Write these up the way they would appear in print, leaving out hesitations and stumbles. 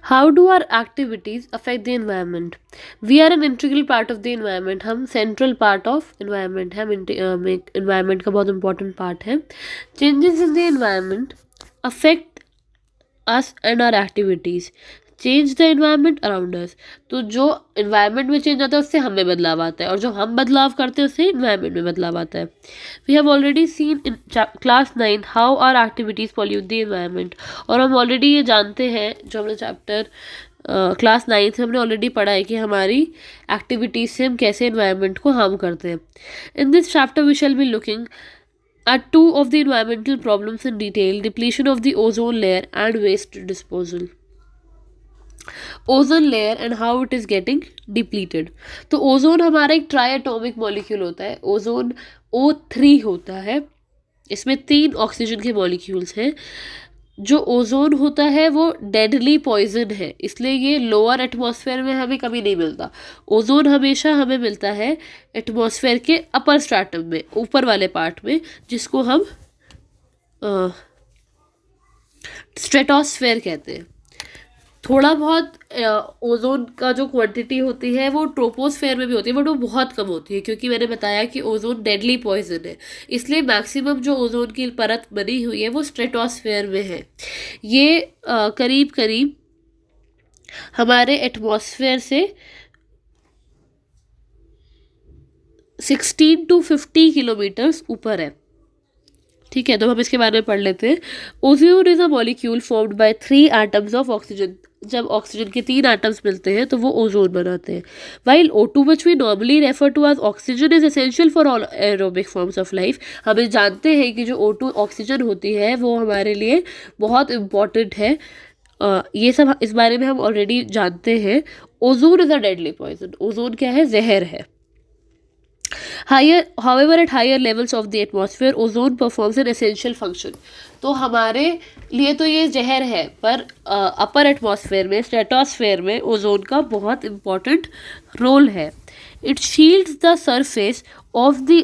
How do our activities affect the environment? We are an integral part of the environment, हम central part of environment है, हम environment का बहुत important part है. Changes in the environment affect us and our activities. Change the environment around us. तो जो environment में change आता है उससे हमें बदलाव आता है, और जो हम बदलाव करते हैं उससे इन्वायरमेंट में बदलाव आता है. We have already seen in class 9 how our activities pollute the environment. और हम ऑलरेडी ये जानते हैं, जो हमने चैप्टर क्लास 9 से हमने ऑलरेडी पढ़ा है कि हमारी एक्टिविटीज़ से हम कैसे इन्वायरमेंट को हार्म करते हैं. In this chapter we shall be looking at two of the environmental problems in detail: depletion of the ozone layer and waste disposal. Ozone layer and how it is getting depleted. तो ozone हमारा एक try atomic molecule होता है. Ozone O3 होता है. इसमें 3 oxygen के molecules हैं. जो ओजोन होता है वो डेडली पॉइजन है, इसलिए ये लोअर एटमॉस्फेयर में हमें कभी नहीं मिलता. ओजोन हमेशा हमें मिलता है एटमॉस्फेयर के अपर स्ट्रैटम में, ऊपर वाले पार्ट में, जिसको हम स्ट्रेटोस्फेयर कहते हैं. थोड़ा बहुत ओजोन का जो क्वांटिटी होती है वो ट्रोपोस्फेयर में भी होती है, बट वो बहुत कम होती है, क्योंकि मैंने बताया कि ओजोन डेडली पॉइजन है. इसलिए मैक्सिमम जो ओजोन की परत बनी हुई है वो स्ट्रेटोस्फेयर में है. ये करीब करीब हमारे एटमॉस्फेयर से 16 to 50 किलोमीटर्स ऊपर है. ठीक है, तो हम इसके बारे में पढ़ लेते हैं. Ozone is a molecule formed by 3 atoms of oxygen. जब ऑक्सीजन के 3 एटम्स मिलते हैं तो वो ओजोन बनाते हैं. While O2 which we normally refer to as oxygen is essential for all aerobic forms of life. हमें जानते हैं कि जो O2 ऑक्सीजन होती है वो हमारे लिए बहुत इम्पॉर्टेंट है. ये सब इस बारे में हम ऑलरेडी जानते हैं. Ozone is a deadly poison. Ozone क्या है? जहर है. However, at higher levels of the atmosphere, ozone performs an essential function. तो हमारे लिए तो ये जहर है, पर अपर एटमॉस्फेयर में, स्ट्रेटोस्फेयर में ओजोन का बहुत इम्पॉर्टेंट रोल है. It shields the surface of the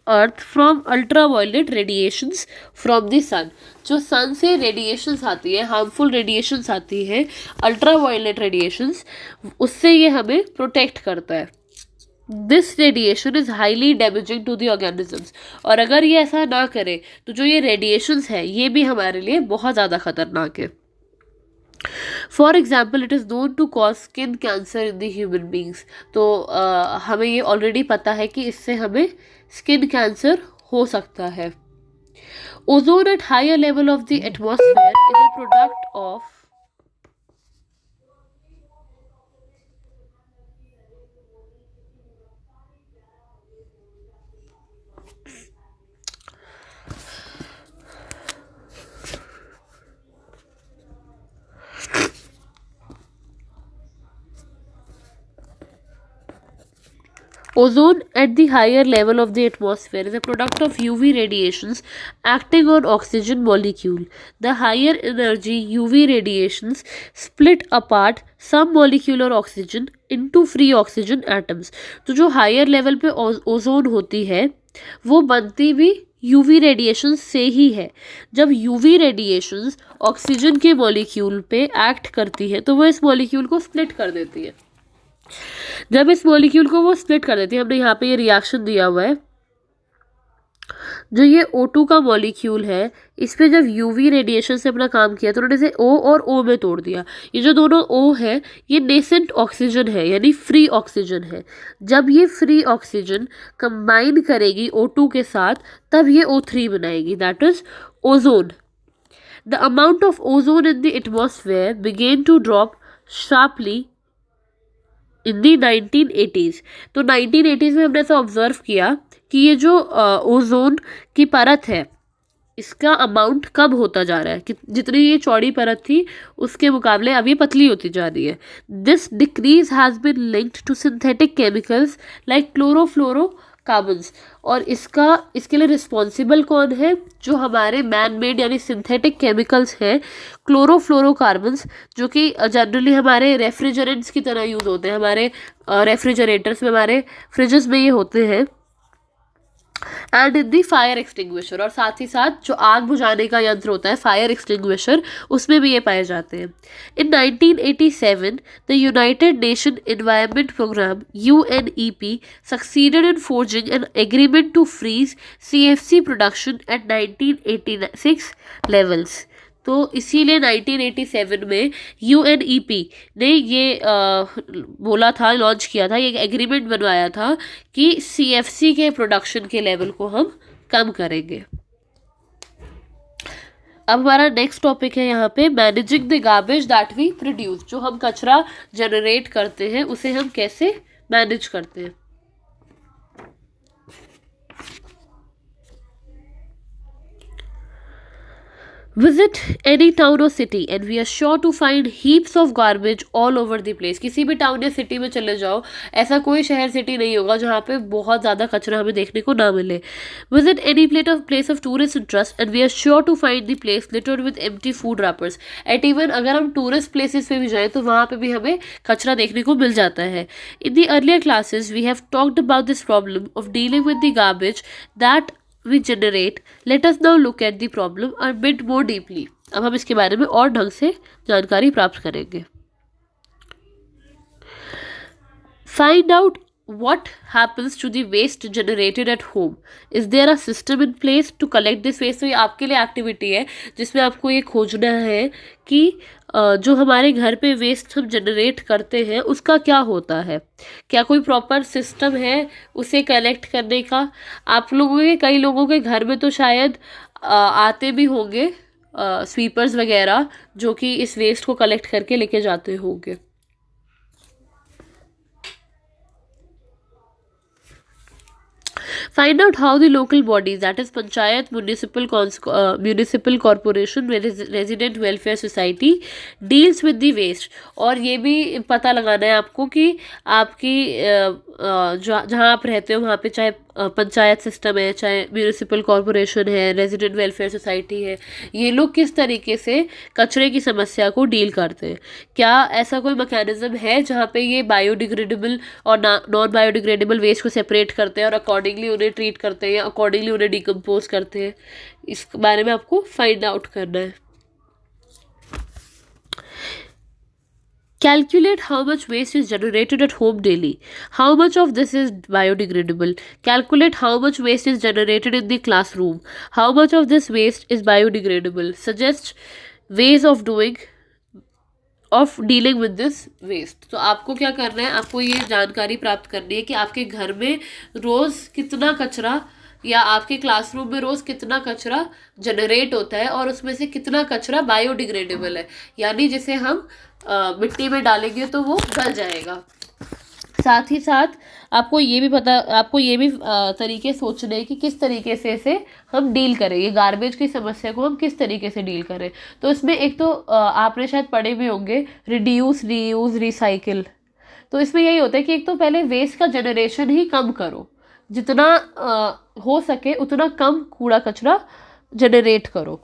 earth from ultraviolet radiations from the sun. जो सन से रेडिएशंस आती है, हार्मफुल रेडिएशंस आती है, अल्ट्रावायलेट रेडिएशंस, उससे ये हमें प्रोटेक्ट करता है. This radiation is highly damaging to the organisms. और अगर ये ऐसा ना करे तो जो ये रेडिएशंस है ये भी हमारे लिए बहुत ज़्यादा खतरनाक है. For example, it is known to cause skin cancer in the human beings. तो हमें ये ऑलरेडी पता है कि इससे हमें स्किन कैंसर हो सकता है. Ozone at higher level of the atmosphere is a product of Ozone at the higher level of the atmosphere is a product of UV radiations acting on oxygen molecule. The higher energy UV radiations split apart some molecular oxygen into free oxygen atoms. तो जो higher level पे ozone होती है वो बनती भी UV radiation से ही है. जब यूवी रेडिएशंस ऑक्सीजन के मॉलिक्यूल पे एक्ट करती है तो वो इस मॉलिक्यूल को स्प्लिट कर देती है. जब इस मॉलिक्यूल को वो स्प्लिट कर देती है, हमने यहाँ पे ये रिएक्शन दिया हुआ है, जो ये O2 का मॉलिक्यूल है, इस पे जब यूवी रेडिएशन से अपना काम किया तो उन्होंने इसे O और O में तोड़ दिया. ये जो दोनों O है ये नेसेंट ऑक्सीजन है, यानी फ्री ऑक्सीजन है. जब ये फ्री ऑक्सीजन कंबाइन करेगी O2 के साथ तब ये O3 बनाएगी, that is ozone. The amount of ozone in the atmosphere began to drop sharply in the 1980s. तो 1980s में हमने ऐसा ऑब्जर्व किया कि ये जो ओजोन की परत है इसका अमाउंट कम होता जा रहा है, कि जितनी ये चौड़ी परत थी उसके मुकाबले अब ये पतली होती जा रही है. This decrease has been linked to synthetic chemicals like chlorofluorocarbons. और इसके लिए रिस्पॉन्सिबल कौन है? जो हमारे मैन मेड यानी सिंथेटिक केमिकल्स हैं, क्लोरोफ्लोरोकार्बन्स, जो कि जनरली हमारे रेफ्रिजरेंट्स की तरह यूज़ होते हैं. हमारे रेफ्रिजरेटर्स में, हमारे फ्रिजेस में ये होते हैं. And in the fire extinguisher, और साथ ही साथ जो आग बुझाने का यंत्र होता है फायर एक्सटिंग्विशर, उसमें भी ये पाए जाते हैं। In 1987 the United Nation Environment Programme UNEP succeeded in forging an agreement to freeze CFC production at 1986 levels. तो इसीलिए 1987 में UNEP ने ये बोला था, लॉन्च किया था, ये एग्रीमेंट बनवाया था कि CFC के प्रोडक्शन के लेवल को हम कम करेंगे। अब हमारा नेक्स्ट टॉपिक है यहाँ पे managing the garbage that we produce. जो हम कचरा जनरेट करते हैं उसे हम कैसे मैनेज करते हैं। Visit any town or city and we are sure to find heaps of garbage all over the place। किसी भी टाउन या सिटी में चले जाओ, ऐसा कोई शहर सिटी नहीं होगा जहाँ पे बहुत ज़्यादा कचरा हमें देखने को ना मिले। Visit any place of tourist interest and we are sure to find the place littered with empty food wrappers। At even अगर हम टूरिस्ट प्लेसेस पे भी जाएँ तो वहाँ पे भी हमें कचरा देखने को मिल जाता है। In the earlier classes we have talked about this problem of dealing with the garbage that we generate। Let us now look at the problem a bit more deeply। अब हम इसके बारे में और ढंग से जानकारी प्राप्त करेंगे। Find out what happens to the waste generated at home। Is there a system in place to collect this waste? तो ये आपके लिए एक्टिविटी है जिसमें आपको ये खोजना है कि जो हमारे घर पे वेस्ट हम जनरेट करते हैं उसका क्या होता है, क्या कोई प्रॉपर सिस्टम है उसे कलेक्ट करने का। आप लोगों के, कई लोगों के घर में तो शायद आते भी होंगे स्वीपर्स वगैरह जो कि इस वेस्ट को कलेक्ट करके लेके जाते होंगे। Find out how the local bodies, that is panchayat, municipal corporation, resident welfare society deals with the waste। और ये भी पता लगाना है आपको कि आपकी जहाँ आप रहते हो वहाँ पे चाहे पंचायत सिस्टम है, चाहे म्यूनिसिपल कॉरपोरेशन है, रेजिडेंट वेलफेयर सोसाइटी है, ये लोग किस तरीके से कचरे की समस्या को डील करते हैं। क्या ऐसा कोई मैकेनिज्म है जहाँ पे ये बायोडिग्रेडेबल और नॉन बायोडिग्रेडेबल वेस्ट को सेपरेट करते हैं और अकॉर्डिंगली उन्हें ट्रीट करते हैं या अकॉर्डिंगली उन्हें डिकम्पोज करते हैं। इस बारे में आपको फाइंड आउट करना है। Calculate how much waste is generated at home daily. How much of this is biodegradable? Calculate how much waste is generated in the classroom. How much of this waste is biodegradable? Suggest ways of dealing with this waste। तो आपको क्या करना है, आपको ये जानकारी प्राप्त करनी है कि आपके घर में रोज़ कितना कचरा या आपके क्लासरूम में रोज़ कितना कचरा जनरेट होता है और उसमें से कितना कचरा बायोडिग्रेडेबल है, यानी जिसे हम मिट्टी में डालेंगे तो वो गल जाएगा। साथ ही साथ आपको ये भी तरीके सोचने हैं कि किस तरीके से इसे हम डील करें, ये गार्बेज की समस्या को हम किस तरीके से डील करें। तो इसमें एक तो आपने शायद पढ़े भी होंगे रिड्यूस, रीयूज़, रिसाइकिल। तो इसमें यही होता है कि एक तो पहले वेस्ट का जनरेशन ही कम करो, जितना हो सके उतना कम कूड़ा कचरा जनरेट करो।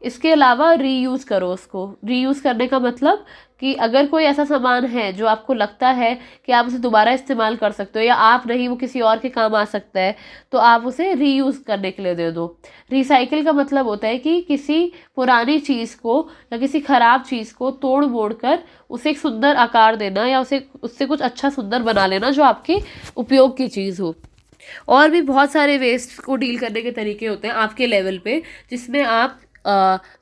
इसके अलावा रीयूज़ करो उसको। रीयूज़ करने का मतलब कि अगर कोई ऐसा सामान है जो आपको लगता है कि आप उसे दोबारा इस्तेमाल कर सकते हो या आप नहीं वो किसी और के काम आ सकता है तो आप उसे रीयूज़ करने के लिए दे दो। रिसाइकिल का मतलब होता है कि किसी पुरानी चीज़ को या किसी ख़राब चीज़ को तोड़ मोड़ कर उसे एक सुंदर आकार देना या उससे कुछ अच्छा सुंदर बना लेना जो आपके उपयोग की चीज़ हो। और भी बहुत सारे वेस्ट को डील करने के तरीके होते हैं आपके लेवल पे, जिसमें आप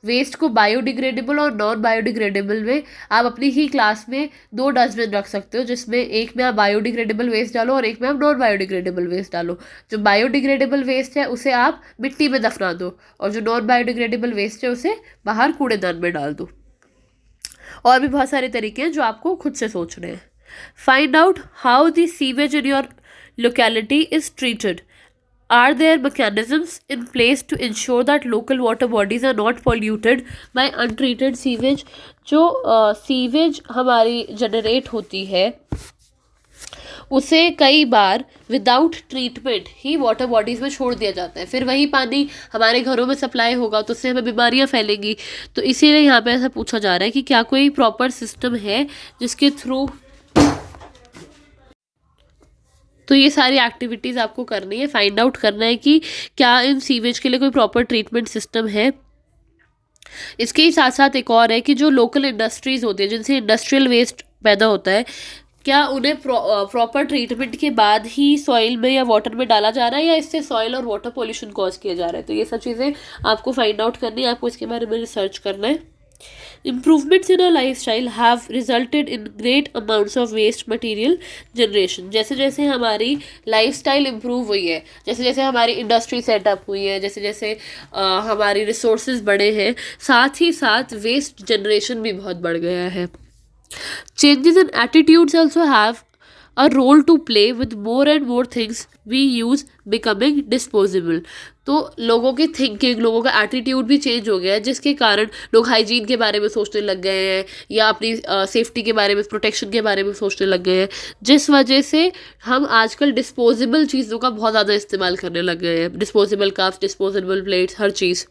वेस्ट को बायोडिग्रेडेबल और नॉन बायोडिग्रेडेबल में आप अपनी ही क्लास में 2 डस्टबिन रख सकते हो, जिसमें एक में आप बायोडिग्रेडेबल वेस्ट डालो और एक में आप नॉन बायोडिग्रेडेबल वेस्ट डालो। जो बायोडिग्रेडेबल वेस्ट है उसे आप मिट्टी में दफना दो और जो नॉन बायोडिग्रेडेबल वेस्ट है उसे बाहर कूड़ेदान में डाल दो। और भी बहुत सारे तरीके हैं जो आपको खुद से सोचने हैं। Find out how the sewage in your locality is treated। Are there mechanisms in place to ensure that local water bodies are not polluted by untreated sewage? जो सीवेज हमारी जनरेट होती है उसे कई बार विदाउट ट्रीटमेंट ही water bodies में छोड़ दिया जाता है, फिर वही पानी हमारे घरों में सप्लाई होगा तो उससे हमें बीमारियां फैलेंगी। तो इसीलिए यहाँ पे ऐसा पूछा जा रहा है कि क्या कोई प्रॉपर सिस्टम है जिसके थ्रू तो ये सारी एक्टिविटीज़ आपको करनी है, फाइंड आउट करना है कि क्या इन सीवेज के लिए कोई प्रॉपर ट्रीटमेंट सिस्टम है। इसके ही साथ साथ एक और है कि जो लोकल इंडस्ट्रीज़ होती है जिनसे इंडस्ट्रियल वेस्ट पैदा होता है, क्या उन्हें प्रॉपर ट्रीटमेंट के बाद ही सॉइल में या वाटर में डाला जा रहा है या इससे सॉइल और वाटर पोल्यूशन कॉज किया जा रहा है। तो ये सब चीज़ें आपको फाइंड आउट करनी है, आपको इसके बारे में रिसर्च करना है। Improvements in our lifestyle have resulted in great amounts of waste material generation। जैसे जैसे हमारी लाइफस्टाइल इम्प्रूव हुई है, जैसे जैसे हमारी इंडस्ट्री सेटअप हुई है, जैसे जैसे हमारी रिसोर्सेज बढ़े हैं, साथ ही साथ वेस्ट जनरेशन भी बहुत बढ़ गया है। Changes in attitudes also have a role to play with more and more things we use becoming disposable। तो लोगों की थिंकिंग, लोगों का एटीट्यूड भी चेंज हो गया है, जिसके कारण लोग हाइजीन के बारे में सोचने लग गए हैं या अपनी सेफ्टी के बारे में, प्रोटेक्शन के बारे में सोचने लग गए हैं, जिस वजह से हम आजकल डिस्पोजेबल चीज़ों का बहुत ज़्यादा इस्तेमाल करने लग गए हैं। Disposable cups, disposable plates, her cheese.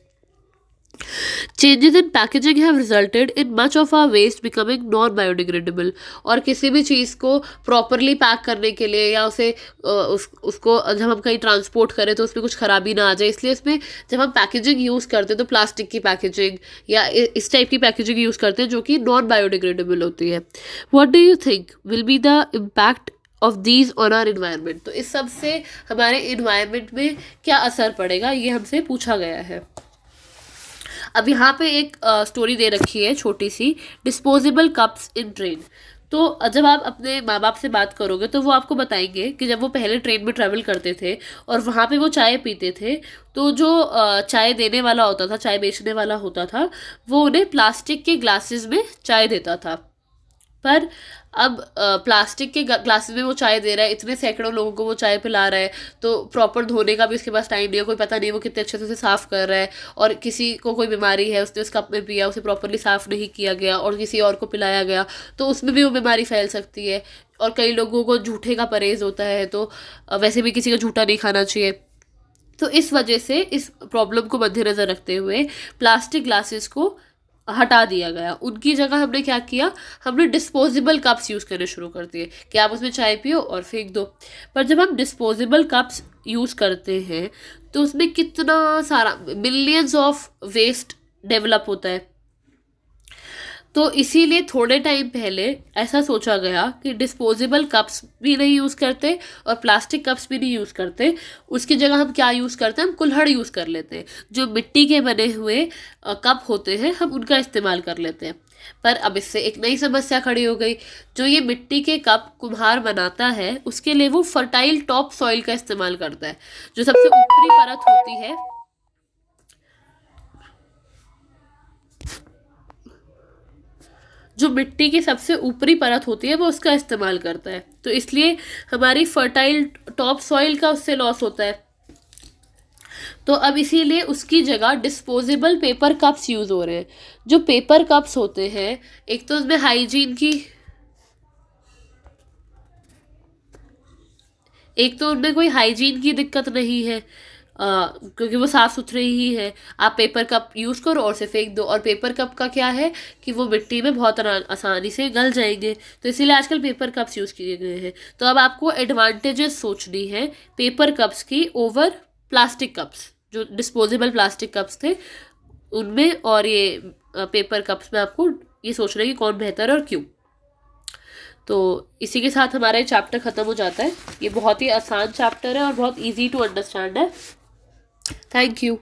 Changes in packaging have resulted in much of our waste becoming non-biodegradable। और किसी भी चीज़ को प्रॉपरली पैक करने के लिए या उसको जब हम कहीं ट्रांसपोर्ट करें तो उसमें कुछ खराबी ना आ जाए, इसलिए इसमें जब हम पैकेजिंग यूज़ करते हैं तो प्लास्टिक की पैकेजिंग या इस टाइप की पैकेजिंग यूज़ करते हैं जो कि नॉन बायोडिग्रेडेबल होती है। What do you think will be the impact of these on are environment. तो इस सब से हमारे इन्वायरमेंट में क्या असर पड़ेगा, ये हमसे पूछा गया है। अब यहाँ पे एक स्टोरी दे रखी है छोटी सी, डिस्पोजेबल कप्स इन ट्रेन। तो जब आप अपने माँ बाप से बात करोगे तो वो आपको बताएंगे कि जब वो पहले ट्रेन में ट्रैवल करते थे और वहाँ पे वो चाय पीते थे, तो जो चाय देने वाला होता था, चाय बेचने वाला होता था, वो उन्हें प्लास्टिक के ग्लासेस में चाय देता था। पर अब प्लास्टिक के ग्लासेस में वो चाय दे रहा है, इतने सैकड़ों लोगों को वो चाय पिला रहा है, तो प्रॉपर धोने का भी उसके पास टाइम नहीं है, कोई पता नहीं वो कितने अच्छे से उसे साफ़ कर रहा है, और किसी को कोई बीमारी है, उसने उस कप में पिया, उसे प्रॉपरली साफ़ नहीं किया गया और किसी और को पिलाया गया, तो उसमें भी वो बीमारी फैल सकती है। और कई लोगों को झूठे का परहेज़ होता है, तो वैसे भी किसी का झूठा नहीं खाना चाहिए। तो इस वजह से इस प्रॉब्लम को मद्देनज़र रखते हुए प्लास्टिक ग्लासेस को हटा दिया गया। उनकी जगह हमने क्या किया, हमने डिस्पोजेबल कप्स यूज़ करने शुरू कर दिए कि आप उसमें चाय पियो और फेंक दो। पर जब हम डिस्पोजेबल कप्स यूज़ करते हैं तो उसमें कितना सारा मिलियंस ऑफ वेस्ट डेवलप होता है। तो इसीलिए थोड़े टाइम पहले ऐसा सोचा गया कि डिस्पोजेबल कप्स भी नहीं यूज़ करते और प्लास्टिक कप्स भी नहीं यूज़ करते, उसकी जगह हम क्या यूज़ करते हैं, हम कुल्हड़ यूज़ कर लेते हैं। जो मिट्टी के बने हुए कप होते हैं हम उनका इस्तेमाल कर लेते हैं। पर अब इससे एक नई समस्या खड़ी हो गई, जो ये मिट्टी के कप कुम्हार बनाता है उसके लिए वो फर्टाइल टॉप सॉइल का इस्तेमाल करता है। जो सबसे ऊपरी परत होती है, जो मिट्टी की सबसे ऊपरी परत होती है वो उसका इस्तेमाल करता है, तो इसलिए हमारी फर्टाइल टॉप सॉइल का उससे लॉस होता है। तो अब इसीलिए उसकी जगह डिस्पोजेबल पेपर कप्स यूज़ हो रहे हैं। जो पेपर कप्स होते हैं, एक तो उसमें हाइजीन की, एक तो उनमें कोई हाइजीन की दिक्कत नहीं है, क्योंकि वो साफ़ सुथरे ही है। आप पेपर कप यूज़ करो और उसे फेंक दो, और पेपर कप का क्या है कि वो मिट्टी में बहुत आसानी से गल जाएंगे, तो इसीलिए आजकल पेपर कप्स यूज़ किए गए हैं। तो अब आपको एडवांटेजेस सोचनी है पेपर कप्स की ओवर प्लास्टिक कप्स, जो डिस्पोजेबल प्लास्टिक कप्स थे उनमें, और ये पेपर कप्स में आपको ये सोचना है कि कौन बेहतर है और क्यों। तो इसी के साथ हमारा ये चैप्टर ख़त्म हो जाता है। ये बहुत ही आसान चैप्टर है और बहुत इजी टू अंडरस्टैंड है। Thank you.